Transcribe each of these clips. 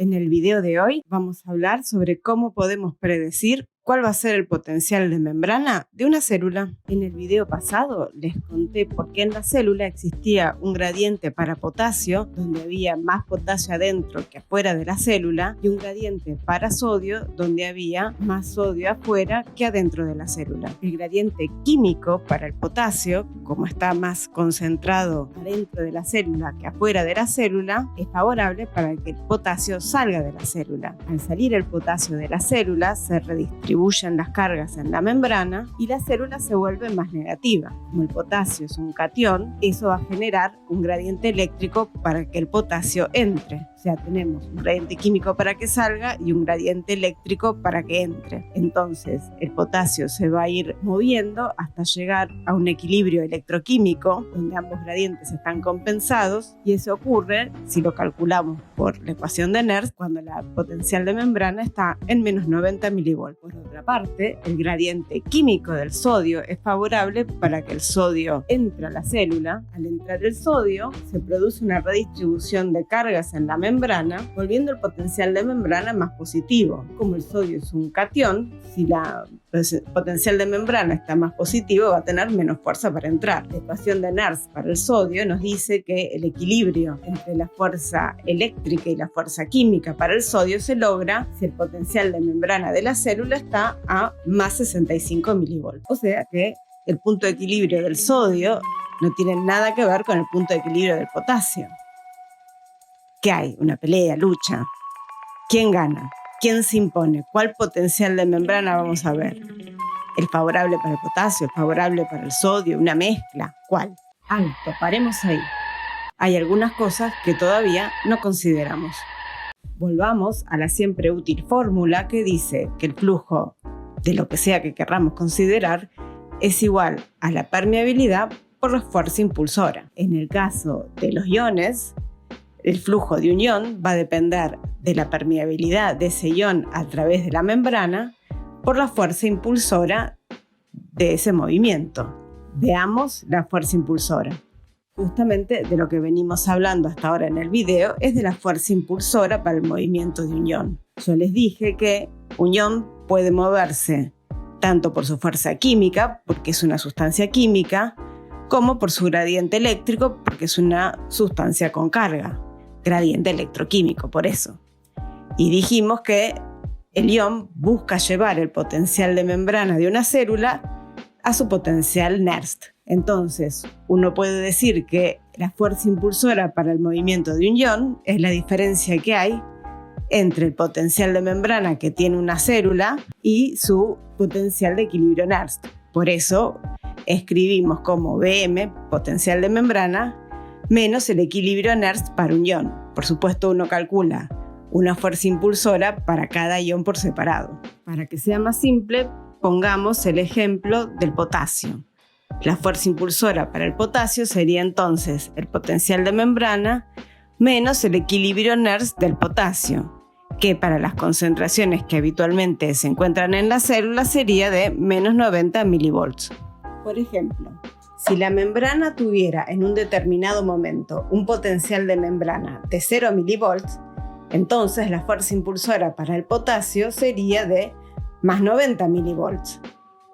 En el video de hoy vamos a hablar sobre cómo podemos predecir cuál va a ser el potencial de membrana de una célula. En el video pasado les conté por qué en la célula existía un gradiente para potasio, donde había más potasio adentro que afuera de la célula, y un gradiente para sodio, donde había más sodio afuera que adentro de la célula. El gradiente químico para el potasio, como está más concentrado adentro de la célula que afuera de la célula, es favorable para que el potasio salga de la célula. Al salir el potasio de la célula, se redistribuyen las cargas en la membrana y la célula se vuelve más negativa. Como el potasio es un catión, eso va a generar un gradiente eléctrico para que el potasio entre. O sea, tenemos un gradiente químico para que salga y un gradiente eléctrico para que entre. Entonces, el potasio se va a ir moviendo hasta llegar a un equilibrio electroquímico donde ambos gradientes están compensados, y eso ocurre si lo calculamos por la ecuación de Nernst cuando la potencial de membrana está en menos 90 milivolts. Por otra parte, el gradiente químico del sodio es favorable para que el sodio entre a la célula. Al entrar el sodio, se produce una redistribución de cargas en la membrana, volviendo el potencial de membrana más positivo. Como el sodio es un catión, si la potencial de membrana está más positivo, va a tener menos fuerza para entrar. La ecuación de Nernst para el sodio nos dice que el equilibrio entre la fuerza eléctrica y la fuerza química para el sodio se logra si el potencial de membrana de la célula está a más 65 milivolts. O sea que el punto de equilibrio del sodio no tiene nada que ver con el punto de equilibrio del potasio. ¿Qué hay? Una pelea, lucha. ¿Quién gana? ¿Quién se impone? ¿Cuál potencial de membrana vamos a ver? ¿El favorable para el potasio? ¿El favorable para el sodio? ¿Una mezcla? ¿Cuál? Alto, paremos ahí. Hay algunas cosas que todavía no consideramos. Volvamos a la siempre útil fórmula que dice que el flujo de lo que sea que querramos considerar es igual a la permeabilidad por la fuerza impulsora. En el caso de los iones, el flujo de un ion va a depender de la permeabilidad de ese ion a través de la membrana por la fuerza impulsora de ese movimiento. Veamos la fuerza impulsora. Justamente de lo que venimos hablando hasta ahora en el video es de la fuerza impulsora para el movimiento de un ion. Yo les dije que un ion puede moverse tanto por su fuerza química, porque es una sustancia química, como por su gradiente eléctrico, porque es una sustancia con carga. Gradiente electroquímico, por eso. Y dijimos que el ion busca llevar el potencial de membrana de una célula a su potencial Nernst. Entonces, uno puede decir que la fuerza impulsora para el movimiento de un ion es la diferencia que hay entre el potencial de membrana que tiene una célula y su potencial de equilibrio Nernst. Por eso escribimos como Bm, potencial de membrana, menos el equilibrio Nernst para un ion. Por supuesto, uno calcula una fuerza impulsora para cada ion por separado. Para que sea más simple, pongamos el ejemplo del potasio. La fuerza impulsora para el potasio sería entonces el potencial de membrana menos el equilibrio Nernst del potasio, que para las concentraciones que habitualmente se encuentran en la célula sería de menos 90 milivolts. Por ejemplo, si la membrana tuviera en un determinado momento un potencial de membrana de 0 milivolts, entonces la fuerza impulsora para el potasio sería de más 90 milivolts.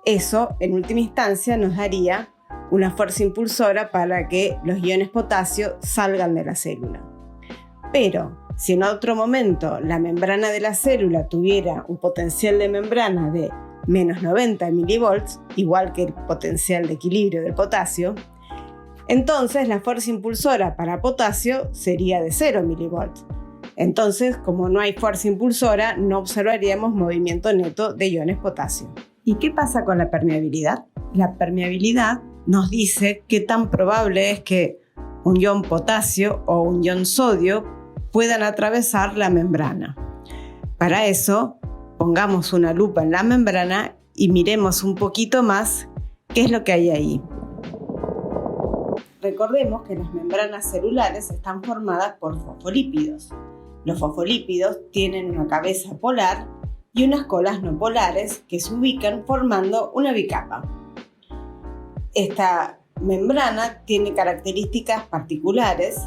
Eso, en última instancia, nos daría una fuerza impulsora para que los iones potasio salgan de la célula. Pero, si en otro momento la membrana de la célula tuviera un potencial de membrana de menos 90 milivolts, igual que el potencial de equilibrio del potasio, entonces la fuerza impulsora para potasio sería de 0 milivolts. Entonces, como no hay fuerza impulsora, no observaríamos movimiento neto de iones potasio. ¿Y qué pasa con la permeabilidad? La permeabilidad nos dice qué tan probable es que un ion potasio o un ion sodio puedan atravesar la membrana. Para eso, pongamos una lupa en la membrana y miremos un poquito más qué es lo que hay ahí. Recordemos que las membranas celulares están formadas por fosfolípidos. Los fosfolípidos tienen una cabeza polar y unas colas no polares que se ubican formando una bicapa. Esta membrana tiene características particulares.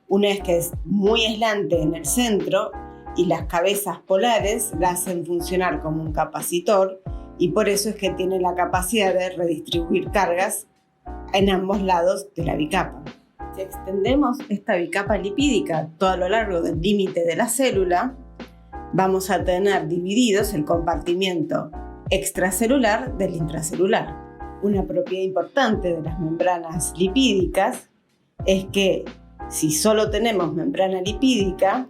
Una es que es muy aislante en el centro y las cabezas polares la hacen funcionar como un capacitor y por eso es que tiene la capacidad de redistribuir cargas en ambos lados de la bicapa. Si extendemos esta bicapa lipídica todo a lo largo del límite de la célula, vamos a tener divididos el compartimiento extracelular del intracelular. Una propiedad importante de las membranas lipídicas es que si solo tenemos membrana lipídica,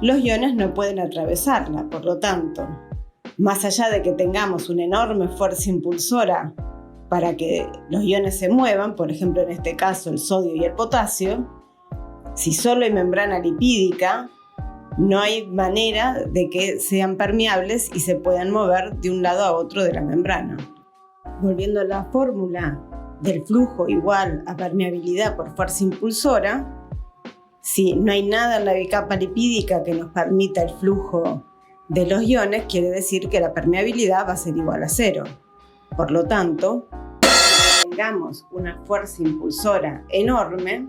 los iones no pueden atravesarla. Por lo tanto, más allá de que tengamos una enorme fuerza impulsora para que los iones se muevan, por ejemplo en este caso el sodio y el potasio, si solo hay membrana lipídica, no hay manera de que sean permeables y se puedan mover de un lado a otro de la membrana. Volviendo a la fórmula del flujo igual a permeabilidad por fuerza impulsora, si no hay nada en la bicapa lipídica que nos permita el flujo de los iones, quiere decir que la permeabilidad va a ser igual a 0. Por lo tanto, si tengamos una fuerza impulsora enorme,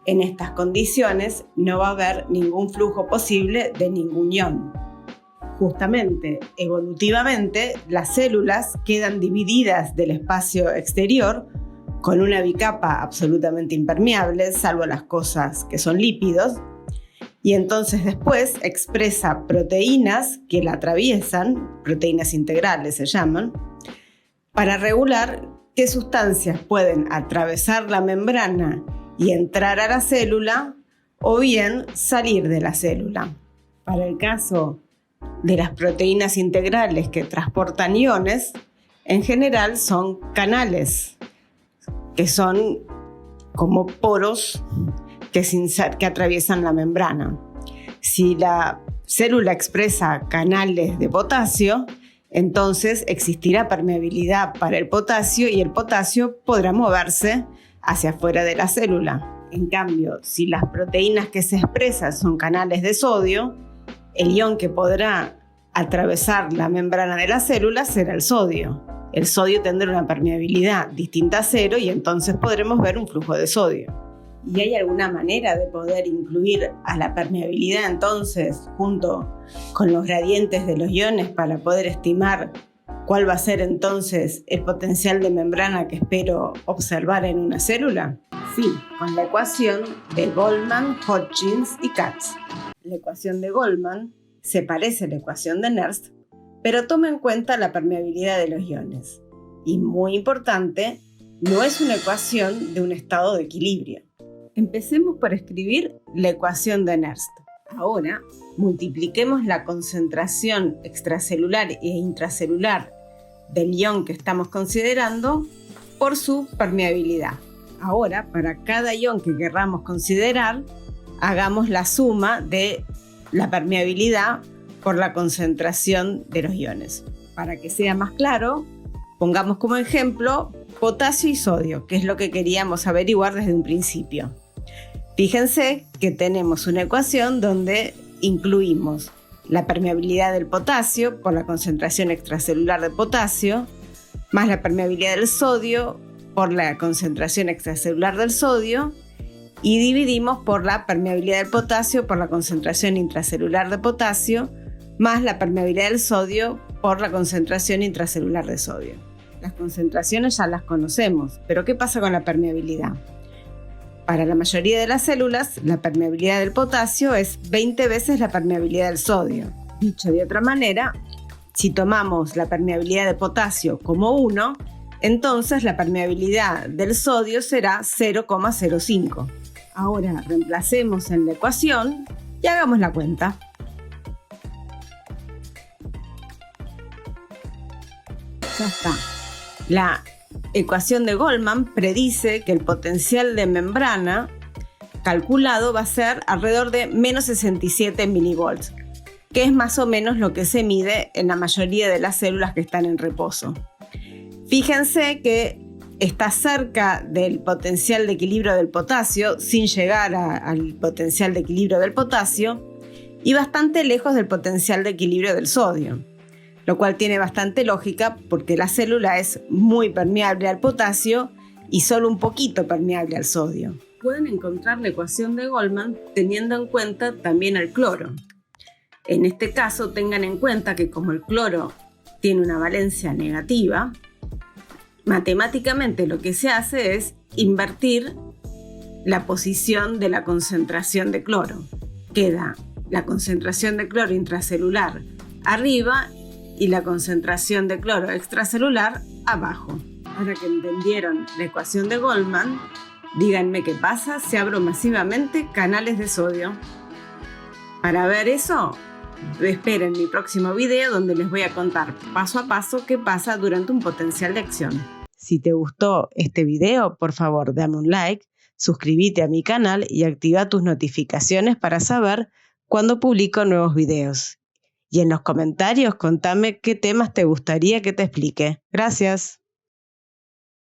en estas condiciones no va a haber ningún flujo posible de ningún ion. Justamente, evolutivamente, las células quedan divididas del espacio exterior con una bicapa absolutamente impermeable, salvo las cosas que son lípidos, y entonces después expresa proteínas que la atraviesan, proteínas integrales se llaman, para regular qué sustancias pueden atravesar la membrana y entrar a la célula o bien salir de la célula. Para el caso de las proteínas integrales que transportan iones, en general son canales, que son como poros que atraviesan la membrana. Si la célula expresa canales de potasio, entonces existirá permeabilidad para el potasio y el potasio podrá moverse hacia afuera de la célula. En cambio, si las proteínas que se expresan son canales de sodio, el ion que podrá atravesar la membrana de la célula será el sodio. El sodio tendrá una permeabilidad distinta a 0 y entonces podremos ver un flujo de sodio. ¿Y hay alguna manera de poder incluir a la permeabilidad entonces junto con los gradientes de los iones para poder estimar cuál va a ser entonces el potencial de membrana que espero observar en una célula? Sí, con la ecuación de Goldman, Hodgins y Katz. La ecuación de Goldman se parece a la ecuación de Nernst, pero toma en cuenta la permeabilidad de los iones. Y muy importante, no es una ecuación de un estado de equilibrio. Empecemos por escribir la ecuación de Nernst. Ahora, multipliquemos la concentración extracelular e intracelular del ion que estamos considerando por su permeabilidad. Ahora, para cada ion que querramos considerar, hagamos la suma de la permeabilidad por la concentración de los iones. Para que sea más claro, pongamos como ejemplo potasio y sodio, que es lo que queríamos averiguar desde un principio. Fíjense que tenemos una ecuación donde incluimos la permeabilidad del potasio por la concentración extracelular de potasio, más la permeabilidad del sodio por la concentración extracelular del sodio, y dividimos por la permeabilidad del potasio por la concentración intracelular de potasio, más la permeabilidad del sodio por la concentración intracelular de sodio. Las concentraciones ya las conocemos, pero ¿qué pasa con la permeabilidad? Para la mayoría de las células, la permeabilidad del potasio es 20 veces la permeabilidad del sodio. Dicho de otra manera, si tomamos la permeabilidad de potasio como 1, entonces la permeabilidad del sodio será 0,05. Ahora reemplacemos en la ecuación y hagamos la cuenta. Ya está. La ecuación de Goldman predice que el potencial de membrana calculado va a ser alrededor de menos 67 milivolts, que es más o menos lo que se mide en la mayoría de las células que están en reposo. Fíjense que está cerca del potencial de equilibrio del potasio, sin llegar al potencial de equilibrio del potasio, y bastante lejos del potencial de equilibrio del sodio, lo cual tiene bastante lógica porque la célula es muy permeable al potasio y solo un poquito permeable al sodio. Pueden encontrar la ecuación de Goldman teniendo en cuenta también al cloro. En este caso, tengan en cuenta que como el cloro tiene una valencia negativa, matemáticamente lo que se hace es invertir la posición de la concentración de cloro. Queda la concentración de cloro intracelular arriba y la concentración de cloro extracelular abajo. Ahora que entendieron la ecuación de Goldman, díganme qué pasa si abro masivamente canales de sodio. Para ver eso, esperen mi próximo video donde les voy a contar paso a paso qué pasa durante un potencial de acción. Si te gustó este video, por favor dame un like, suscríbete a mi canal y activa tus notificaciones para saber cuando publico nuevos videos. Y en los comentarios contame qué temas te gustaría que te explique. Gracias.